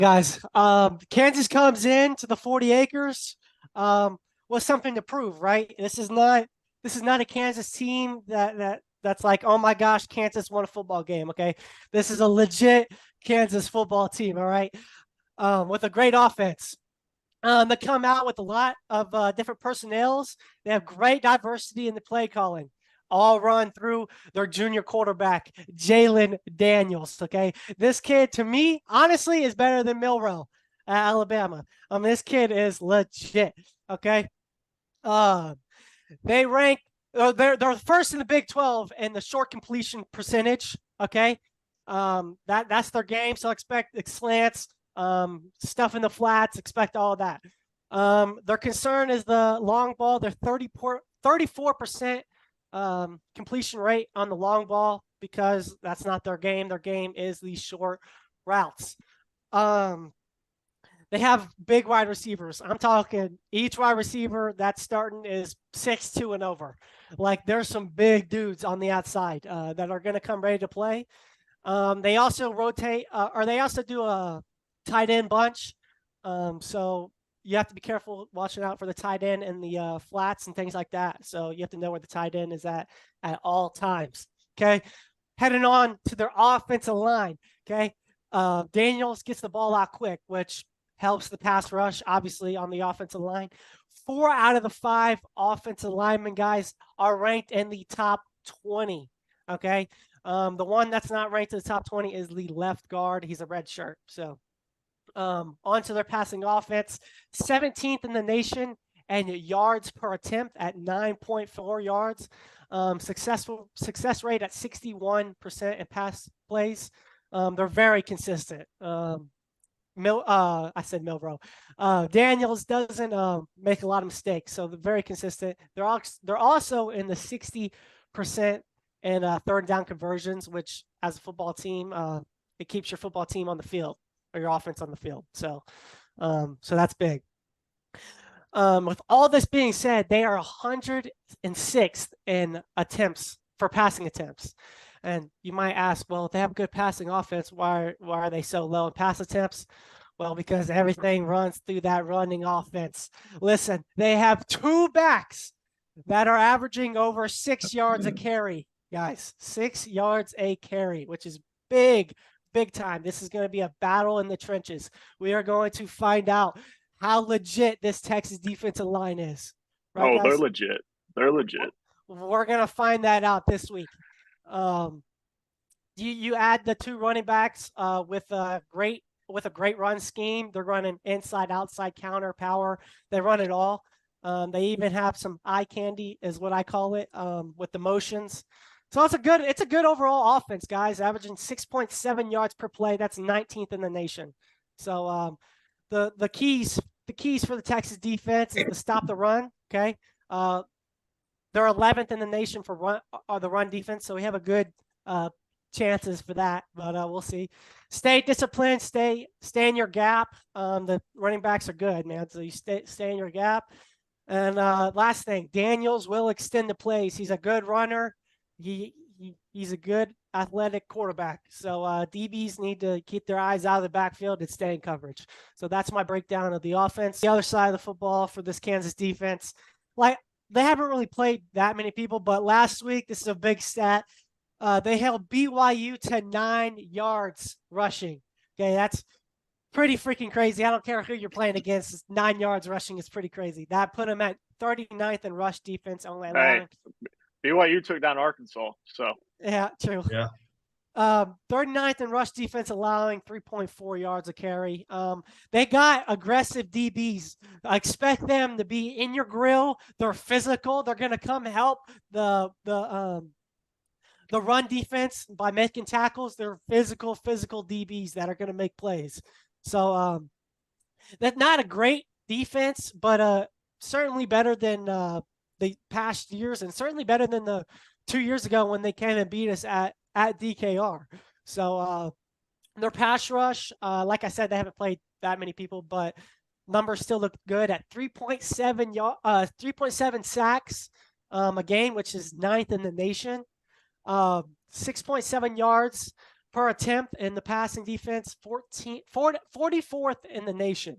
Guys, Kansas comes in to the 40 acres with something to prove, right? This is not a Kansas team that's like, oh my gosh, Kansas won a football game. Okay, this is a legit Kansas football team. All right, with a great offense. They come out with a lot of different personnels. They have great diversity in the play calling. All run through their junior quarterback, Jalen Daniels. Okay, this kid to me, honestly, is better than Milroe at Alabama. This kid is legit. Okay, uh, they rank. They're first in the Big 12 in the short completion percentage. Okay, that's their game. So expect slants, stuff in the flats. Expect all that. Their concern is the long ball. They're 34% completion rate on the long ball because that's not their game. Their game is these short routes. They have big wide receivers. I'm talking each wide receiver that's starting is 6'2" and over. Like there's some big dudes on the outside that are going to come ready to play. They also rotate, or they also do a tight end bunch. So you have to be careful watching out for the tight end and the flats and things like that. So you have to know where the tight end is at all times. Okay. Heading on to their offensive line. Okay. Daniels gets the ball out quick, which helps the pass rush, obviously, on the offensive line. 4 out of the 5 offensive linemen, guys, are ranked in the top 20. Okay. The one that's not ranked in the top 20 is the left guard. He's a red shirt. So onto their passing offense, 17th in the nation and yards per attempt at 9.4 yards. Success rate at 61% in pass plays. They're very consistent. I said Milroe. Daniels doesn't make a lot of mistakes, so they're very consistent. They're also in the 60% and third down conversions, which as a football team, it keeps your football team on the field or your offense on the field. So that's big. With all this being said, they are 106th in attempts for passing attempts. And you might ask, well, if they have a good passing offense, why are they so low in pass attempts? Well, because everything runs through that running offense. Listen, they have 2 backs that are averaging over 6 yards a carry, guys. 6 yards a carry, which is big time. This is going to be a battle in the trenches. We are going to find out how legit this Texas defensive line is. Right, Oh, they're guys? legit. They're legit. We're going to find that out this week. You add the 2 running backs with a great run scheme. They're running inside, outside, counter, power. They run it all. They even have some eye candy, is what I call it, with the motions. So it's a good overall offense, guys. Averaging 6.7 yards per play. That's 19th in the nation. So the keys for the Texas defense is to stop the run. Okay, they're 11th in the nation for the run defense. So we have a good chances for that, but we'll see. Stay disciplined. Stay in your gap. The running backs are good, man. So you stay in your gap. And last thing, Daniels will extend the plays. He's a good runner. He's a good athletic quarterback. So DBs need to keep their eyes out of the backfield and stay in coverage. So that's my breakdown of the offense. The other side of the football for this Kansas defense, like they haven't really played that many people, but last week, this is a big stat. They held BYU to 9 yards rushing. Okay, that's pretty freaking crazy. I don't care who you're playing against. 9 yards rushing is pretty crazy. That put them at 39th in rush defense, only allowing. Hey, BYU took down Arkansas, so. Yeah, true. Yeah. 39th in rush defense, allowing 3.4 yards a carry. They got aggressive DBs. I expect them to be in your grill. They're physical. They're going to come help the run defense by making tackles. They're physical DBs that are going to make plays. So that's not a great defense, but certainly better than the past years, and certainly better than the 2 years ago when they came and beat us at DKR. So their pass rush, like I said, they haven't played that many people, but numbers still look good at 3.7 sacks a game, which is 9th in the nation. 6.7 yards per attempt in the passing defense, 44th in the nation.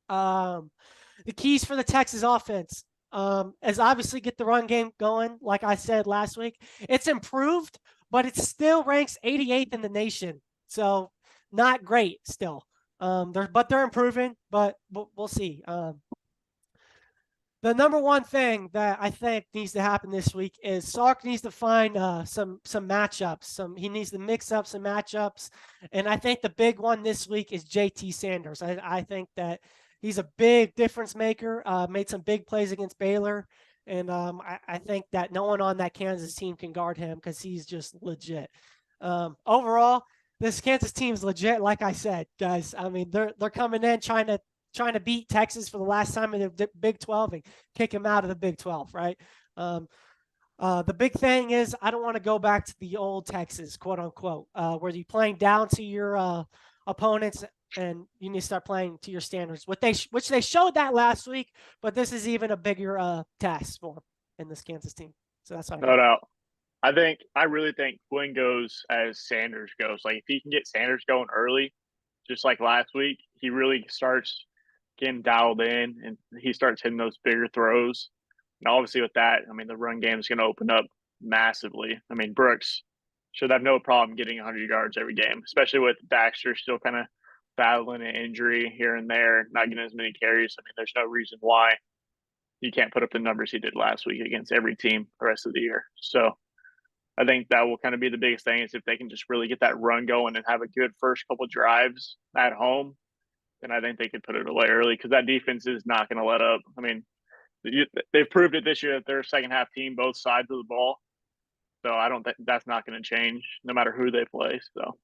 The keys for the Texas offense is obviously get the run game going. Like I said last week, it's improved, but it still ranks 88th in the nation. So not great still. They're improving, but we'll see. The number one thing that I think needs to happen this week is Sark needs to find some matchups. He needs to mix up some matchups, and I think the big one this week is JT Sanders. I think that he's a big difference maker. Made some big plays against Baylor, and I think that no one on that Kansas team can guard him because he's just legit. Overall, this Kansas team is legit. Like I said, guys, I mean they're coming in trying to beat Texas for the last time in the Big 12 and kick him out of the Big 12, right? The big thing is I don't want to go back to the old Texas, quote unquote, where you're playing down to your opponents and you need to start playing to your standards, which they showed that last week, but this is even a bigger task for them in this Kansas team. So that's what I No got. doubt. I really think Quinn goes as Sanders goes. Like if he can get Sanders going early, just like last week, he really starts getting dialed in and he starts hitting those bigger throws. And obviously with that, I mean, the run game is going to open up massively. I mean, Brooks should have no problem getting 100 yards every game, especially with Baxter still kind of battling an injury here and there, not getting as many carries. I mean, there's no reason why you can't put up the numbers he did last week against every team the rest of the year. So I think that will kind of be the biggest thing is if they can just really get that run going and have a good first couple drives at home, then I think they could put it away early because that defense is not going to let up. I mean, they've proved it this year that they're a second half team, both sides of the ball. So I don't think that's not going to change no matter who they play. So